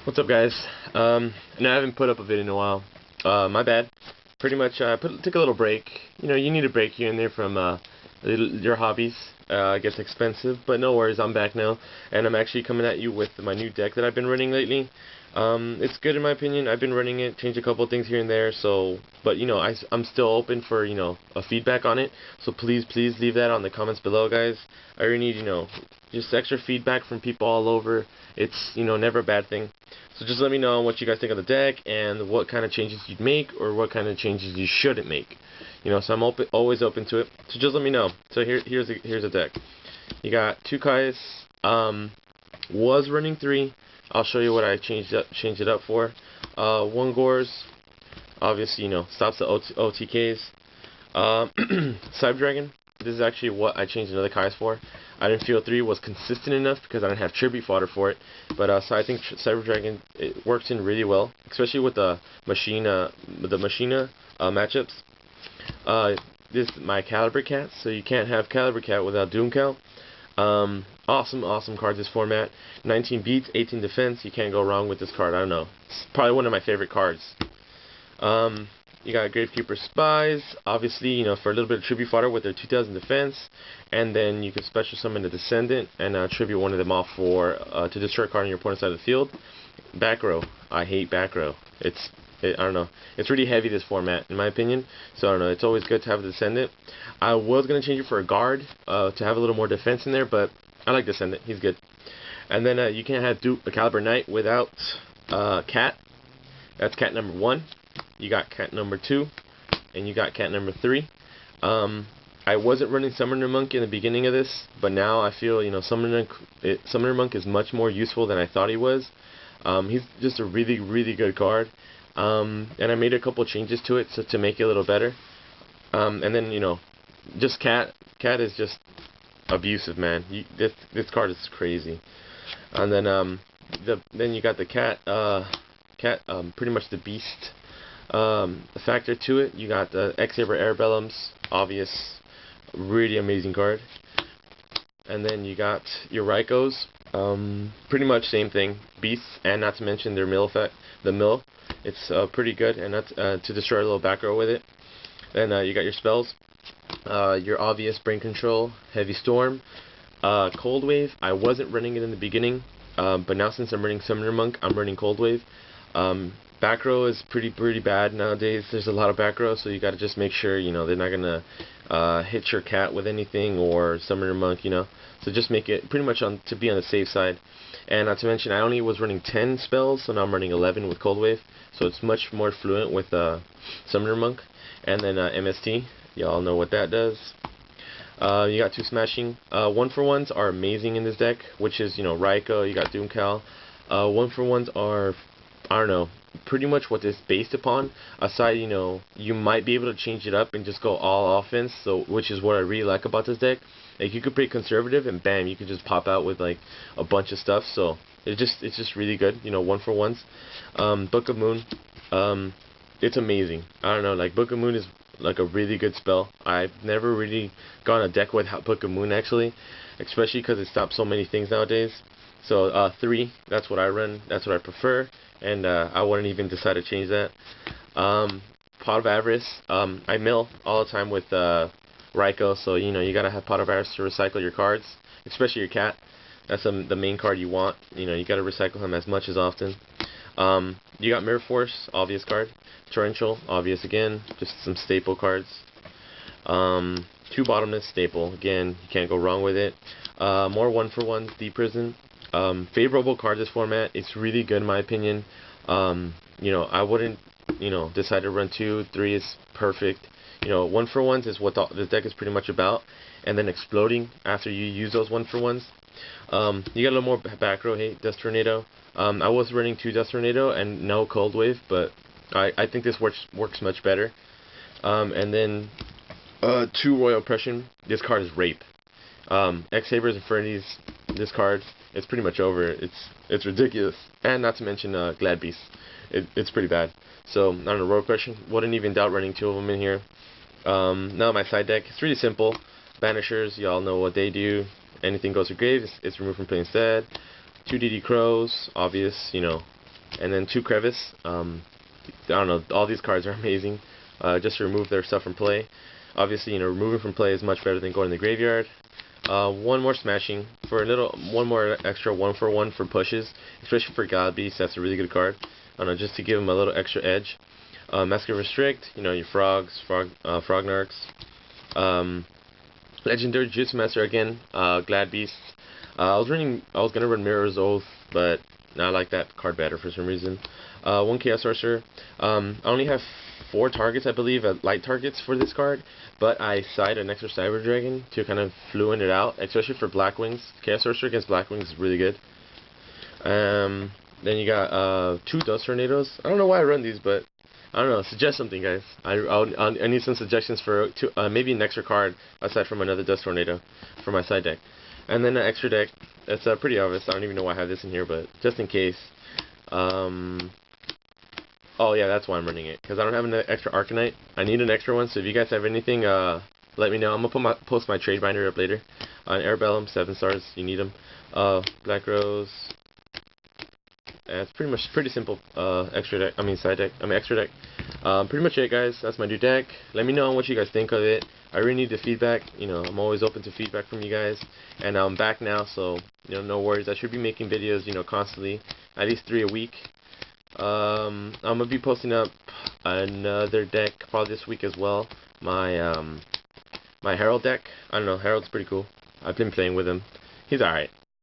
What's up, guys? No, I haven't put up a video in a while. My bad. Pretty much, took a little break. You know, you need a break here and there from your hobbies. It gets expensive, but no worries. I'm back now, and I'm actually coming at you with my new deck that I've been running lately. It's good in my opinion. I've been running it, changed a couple of things here and there. So, but you know, I'm still open for a feedback on it. So please leave that on the comments below, guys. I really need just extra feedback from people all over. It's never a bad thing. So just let me know what you guys think of the deck and what kind of changes you'd make or what kind of changes you shouldn't make. So I'm always open to it. So just let me know. So here's a deck. You got two Kais. Was running 3. I'll show you what I changed it up for. 1 Gores. Obviously, stops the OTKs. Cyber Dragon. This is actually what I changed another Kais for. I didn't feel 3 was consistent enough because I didn't have tribute fodder for it. But so I think Cyber Dragon, it works in really well, especially with the Machina matchups. This is my Caliber Cat, so you can't have Caliber Cat without Doomcal. Awesome card this format. 19 beats, 18 defense. You can't go wrong with this card. I don't know. It's probably one of my favorite cards. You got Gravekeeper Spies, obviously, for a little bit of tribute fodder with their 2000 defense, and then you can special summon the Descendant and tribute one of them off for to destroy a card on your opponent's side of the field. Back row, I hate back row. I don't know. It's really heavy, this format, in my opinion. So I don't know. It's always good to have a Descendant. I was gonna change it for a guard to have a little more defense in there, but I like Descendant. He's good. And then you can't have a Caliber Knight without Cat. That's Cat number 1. You got Cat number 2, and you got Cat number 3. I wasn't running Summoner Monk in the beginning of this, but now I feel Summoner Monk is much more useful than I thought he was. He's just a really good card. And I made a couple changes to it to make it a little better. And then just Cat is just abusive, man. This card is crazy. And then then you got the Cat pretty much the beast factor to it. You got the X-Saber Airbellums, obvious, really amazing card. And then you got your Raikos, pretty much same thing, beasts, and not to mention their mill effect, the mill. It's pretty good, and that's to destroy a little back row with it. Then you got your spells, your obvious Brain Control, Heavy Storm, Cold Wave. I wasn't running it in the beginning, but now since I'm running Summoner Monk, I'm running Cold Wave. Back row is pretty bad nowadays. There's a lot of back row, so you got to just make sure they're not gonna hit your cat with anything or Summoner Monk. So just make it pretty much to be on the safe side. And not to mention, I only was running 10 spells, so now I'm running 11 with Cold Wave, so it's much more fluent with Summoner Monk. And then MST, y'all know what that does. You got 2 smashing. 1-for-1s are amazing in this deck, which is Raikou. You got Doomcal. 1-for-1s are, I don't know, pretty much what it's based upon. Aside, you might be able to change it up and just go all offense, so which is what I really like about this deck. Like, you could play conservative and bam, you could just pop out with like a bunch of stuff. So it's just really good. 1-for-1s. Book of Moon, it's amazing. I don't know, like Book of Moon is like a really good spell. I've never really gone a deck without Book of Moon, actually, especially because it stops so many things nowadays. So 3, that's what I run, that's what I prefer, and I wouldn't even decide to change that. Pot of Avarice, I mill all the time with Raikou, so you gotta have Pot of Avarice to recycle your cards, especially your cat. That's the main card you want. You gotta recycle him as much as often. You got Mirror Force, obvious card. Torrential, obvious again, just some staple cards. 2 Bottomless, staple, again, you can't go wrong with it. More 1-for-1s, Deep Prison. Favorable card this format. It's really good in my opinion. I wouldn't decide to run 2, 3 is perfect. 1-for-1s is what this deck is pretty much about, and then exploding after you use those 1-for-1s. You got a little more back row. Hey, Dust Tornado. I was running 2 Dust Tornado and no Cold Wave, but I think this works much better. And then 2 Royal Oppression. This card is rape. X-Sabers, Infernities. This card, it's pretty much over. It's ridiculous, and not to mention Glad Beast. It's pretty bad. So I don't know, Royal Oppression. Wouldn't even doubt running 2 of them in here. Now my side deck, it's really simple. Banishers, y'all know what they do. Anything goes to grave, it's removed from play instead. 2 DD Crows, obvious, and then 2 Crevice. I don't know, all these cards are amazing. Just to remove their stuff from play. Obviously, you know, removing from play is much better than going in the graveyard. 1 more Smashing for a little, 1 more extra 1/1 for pushes, especially for God Beast. That's a really good card. I don't know, just to give him a little extra edge. Mask of Restrict, you know, your frogs, Frognarks. Legendary Jutsu Master again, Glad Beast. I was gonna run Mirror's Oath, but I like that card better for some reason. 1 Chaos Sorcerer. I only have 4 targets, I believe, light targets for this card, but I side an extra Cyber Dragon to kind of fluent it out, especially for Black Wings. Chaos Sorcerer against Black Wings is really good. Then you got 2 Dust Tornadoes. I don't know why I run these, but I don't know. Suggest something, guys. I need some suggestions for maybe an extra card aside from another Dust Tornado for my side deck. And then an extra deck. It's pretty obvious. I don't even know why I have this in here, but just in case. Oh yeah, that's why I'm running it, because I don't have an extra Arcanite. I need an extra one, so if you guys have anything, let me know. I'm gonna post my trade binder up later. Airbellum, 7 stars. You need them. Black Rose. It's pretty simple. Extra deck. Extra deck. Pretty much it, guys. That's my new deck. Let me know what you guys think of it. I really need the feedback. You know, I'm always open to feedback from you guys. And I'm back now, so you know, no worries. I should be making videos, you know, constantly, at least 3 a week. I'm gonna be posting up another deck probably this week as well. My my Herald deck. I don't know. Herald's pretty cool. I've been playing with him. He's alright.